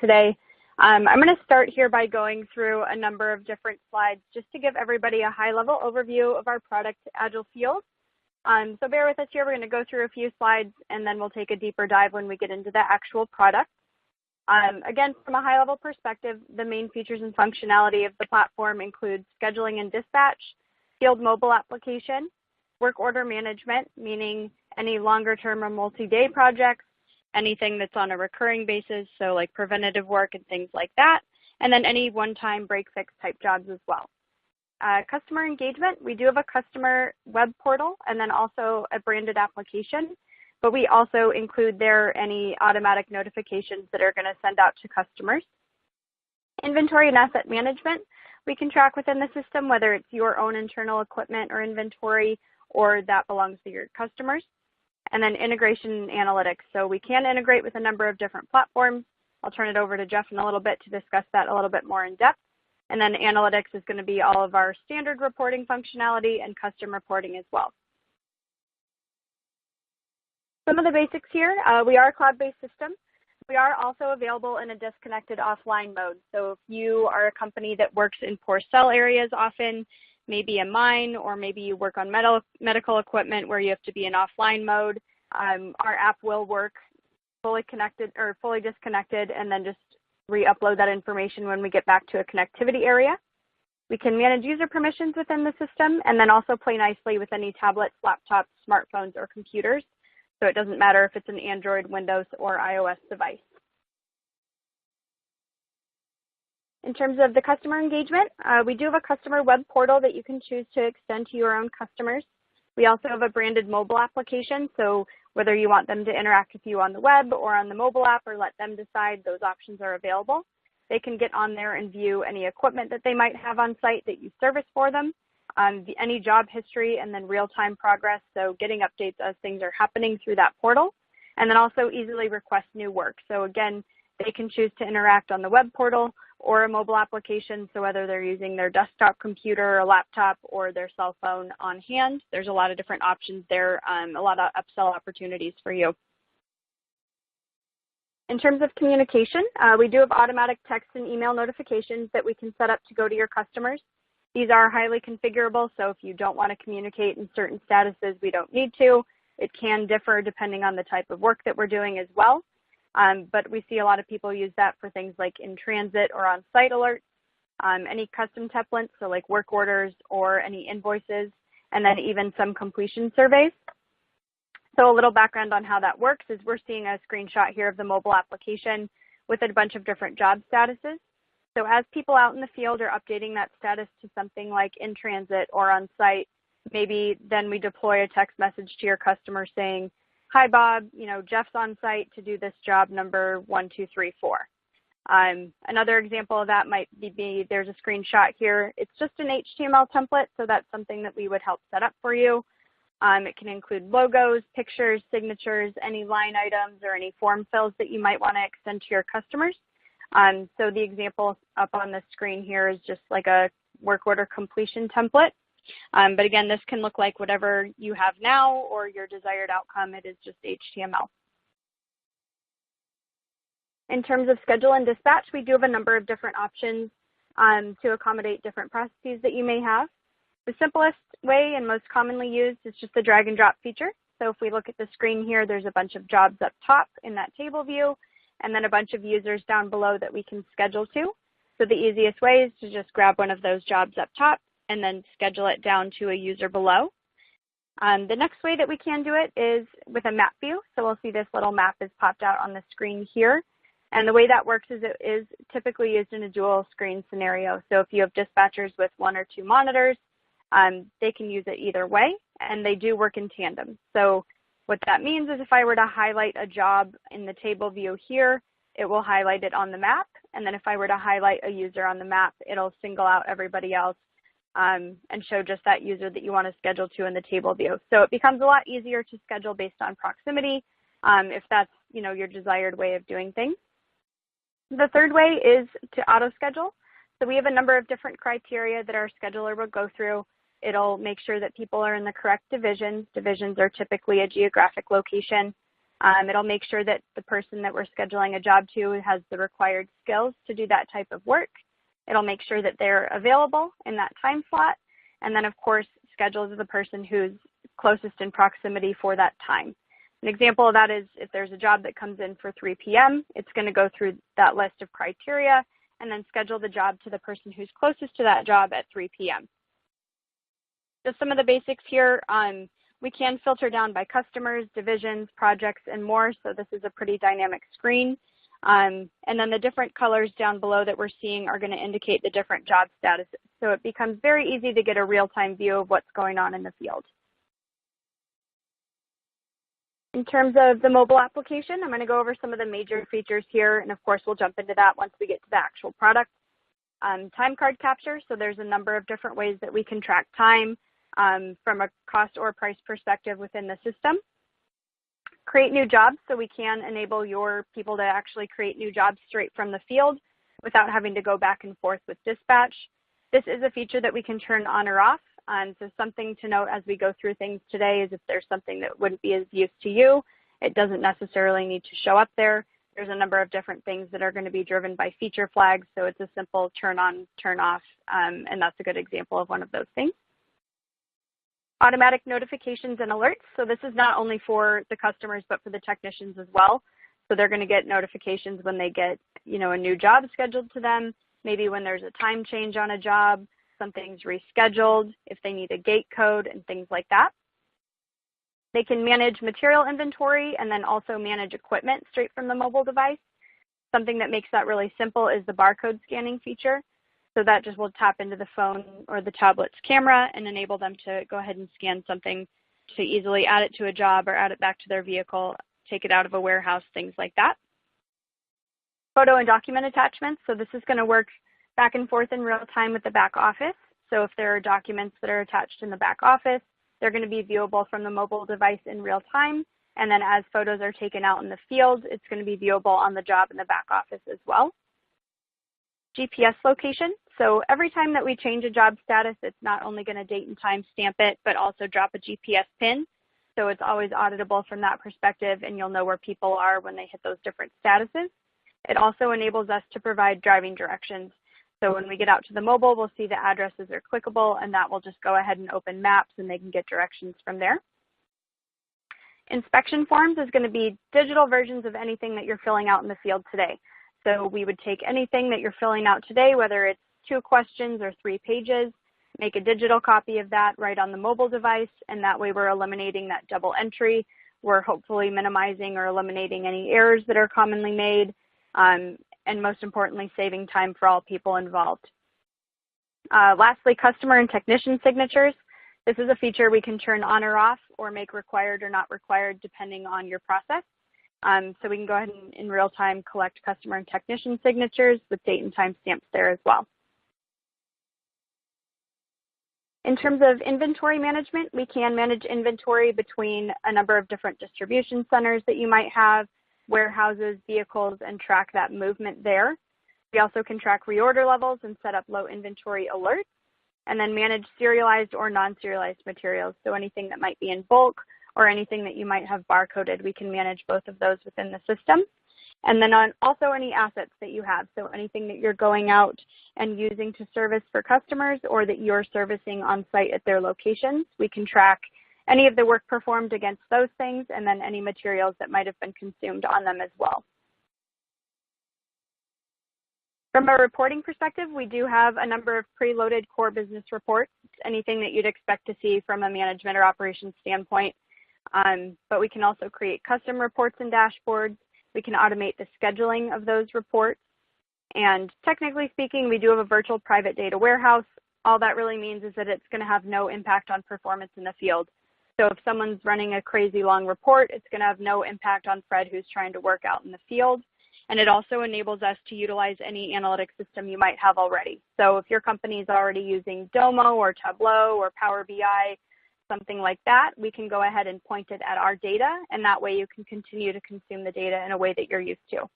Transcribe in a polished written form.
today. I'm going to start here by going through a number of different slides just to give everybody a high-level overview of our product, AgileField. So bear with us here. We're going to go through a few slides, and then we'll take a deeper dive when we get into the actual product. Again, from a high-level perspective, the main features and functionality of the platform include scheduling and dispatch, field mobile application, work order management, meaning any longer-term or multi-day projects, anything that's on a recurring basis, so like preventative work and things like that, and then any one-time break-fix type jobs as well. Customer engagement, we do have a customer web portal and then also a branded application, but we also include there any automatic notifications that are going to send out to customers. Inventory and asset management, we can track within the system whether it's your own internal equipment or inventory or that belongs to your customers. And then integration and analytics. So we can integrate with a number of different platforms. I'll turn it over to Jeff in a little bit to discuss that a little bit more in depth. And then analytics is going to be all of our standard reporting functionality and custom reporting as well. Some of the basics here, we are a cloud-based system. We are also available in a disconnected offline mode. So if you are a company that works in poor cell areas often, maybe a mine, or maybe you work on medical equipment where you have to be in offline mode, our app will work fully connected or fully disconnected and then just re-upload that information when we get back to a connectivity area. We can manage user permissions within the system and then also play nicely with any tablets, laptops, smartphones, or computers. So it doesn't matter if it's an Android, Windows, or iOS device. In terms of the customer engagement, we do have a customer web portal that you can choose to extend to your own customers. We also have a branded mobile application, so whether you want them to interact with you on the web or on the mobile app or let them decide, those options are available. They can get on there and view any equipment that they might have on site that you service for them, any job history, and then real-time progress, so getting updates as things are happening through that portal, and then also easily request new work. So again, they can choose to interact on the web portal or a mobile application, so whether they're using their desktop computer, a laptop, or their cell phone on hand, there's a lot of different options there, a lot of upsell opportunities for you. In terms of communication, we do have automatic text and email notifications that we can set up to go to your customers. These are highly configurable, so if you don't want to communicate in certain statuses, we don't need to. It can differ depending on the type of work that we're doing as well. But we see a lot of people use that for things like in transit or on-site alerts, any custom templates, so like work orders or any invoices, and then even some completion surveys. So a little background on how that works is we're seeing a screenshot here of the mobile application with a bunch of different job statuses. So as people out in the field are updating that status to something like in transit or on-site, maybe then we deploy a text message to your customer saying, "Hi, Bob, Jeff's on site to do this job number 1234. Another example of that might be there's a screenshot here. It's just an HTML template, so that's something that we would help set up for you. It can include logos, pictures, signatures, any line items, or any form fills that you might want to extend to your customers. So the example up on the screen here is just like a work order completion template. But again, this can look like whatever you have now or your desired outcome. It is just HTML. In terms of schedule and dispatch, we do have a number of different options to accommodate different processes that you may have. The simplest way and most commonly used is just the drag and drop feature. So if we look at the screen here, there's a bunch of jobs up top in that table view, and then a bunch of users down below that we can schedule to. So the easiest way is to just grab one of those jobs up top and then schedule it down to a user below. The next way that we can do it is with a map view. So we'll see this little map is popped out on the screen here. And the way that works is it is typically used in a dual screen scenario. So if you have dispatchers with 1 or 2 monitors, they can use it either way, and they do work in tandem. So what that means is if I were to highlight a job in the table view here, it will highlight it on the map. And then if I were to highlight a user on the map, it'll single out everybody else and show just that user that you want to schedule to in the table view. So it becomes a lot easier to schedule based on proximity if that's your desired way of doing things. The third way is to auto schedule. So we have a number of different criteria that our scheduler will go through. It'll make sure that people are in the correct divisions. Divisions are typically a geographic location. It'll make sure that the person that we're scheduling a job to has the required skills to do that type of work. It'll make sure that they're available in that time slot. And then, of course, schedules the person who's closest in proximity for that time. An example of that is if there's a job that comes in for 3 p.m., it's going to go through that list of criteria and then schedule the job to the person who's closest to that job at 3 p.m. Just some of the basics here. We can filter down by customers, divisions, projects, and more, so this is a pretty dynamic screen. And then the different colors down below that we're seeing are going to indicate the different job statuses. So it becomes very easy to get a real-time view of what's going on in the field. In terms of the mobile application, I'm going to go over some of the major features here, and of course we'll jump into that once we get to the actual product. Time card capture, so there's a number of different ways that we can track time from a cost or price perspective within the system. Create new jobs, so we can enable your people to actually create new jobs straight from the field without having to go back and forth with dispatch. This is a feature that we can turn on or off. So something to note as we go through things today is if there's something that wouldn't be of use to you, it doesn't necessarily need to show up there. There's a number of different things that are going to be driven by feature flags, so it's a simple turn on, turn off, and that's a good example of one of those things. Automatic notifications and alerts. So this is not only for the customers, but for the technicians as well. So they're going to get notifications when they get, a new job scheduled to them, maybe when there's a time change on a job, something's rescheduled, if they need a gate code and things like that. They can manage material inventory and then also manage equipment straight from the mobile device. Something that makes that really simple is the barcode scanning feature. So that just will tap into the phone or the tablet's camera and enable them to go ahead and scan something to easily add it to a job or add it back to their vehicle, take it out of a warehouse, things like that. Photo and document attachments. So this is going to work back and forth in real time with the back office. So if there are documents that are attached in the back office, they're going to be viewable from the mobile device in real time. And then as photos are taken out in the field, it's going to be viewable on the job in the back office as well. GPS location. So every time that we change a job status, it's not only going to date and time stamp it, but also drop a GPS pin. So it's always auditable from that perspective, and you'll know where people are when they hit those different statuses. It also enables us to provide driving directions. So when we get out to the mobile, we'll see the addresses are clickable, and that will just go ahead and open maps, and they can get directions from there. Inspection forms is going to be digital versions of anything that you're filling out in the field today. So we would take anything that you're filling out today, whether it's 2 questions or 3 pages, make a digital copy of that right on the mobile device, and that way we're eliminating that double entry. We're hopefully minimizing or eliminating any errors that are commonly made, and most importantly, saving time for all people involved. Lastly, customer and technician signatures. This is a feature we can turn on or off or make required or not required depending on your process. So we can go ahead and in real time collect customer and technician signatures with date and time stamps there as well. In terms of inventory management, we can manage inventory between a number of different distribution centers that you might have, warehouses, vehicles, and track that movement there. We also can track reorder levels and set up low inventory alerts, and then manage serialized or non-serialized materials. So anything that might be in bulk or anything that you might have barcoded, we can manage both of those within the system. And then also any assets that you have. So anything that you're going out and using to service for customers or that you're servicing on site at their locations, we can track any of the work performed against those things and then any materials that might have been consumed on them as well. From a reporting perspective, we do have a number of preloaded core business reports, anything that you'd expect to see from a management or operations standpoint. But we can also create custom reports and dashboards. We can automate the scheduling of those reports. And technically speaking, we do have a virtual private data warehouse. All that really means is that it's going to have no impact on performance in the field. So if someone's running a crazy long report, it's going to have no impact on Fred who's trying to work out in the field. And it also enables us to utilize any analytics system you might have already. So if your company is already using Domo or Tableau or Power BI, something like that, we can go ahead and point it at our data, and that way you can continue to consume the data in a way that you're used to.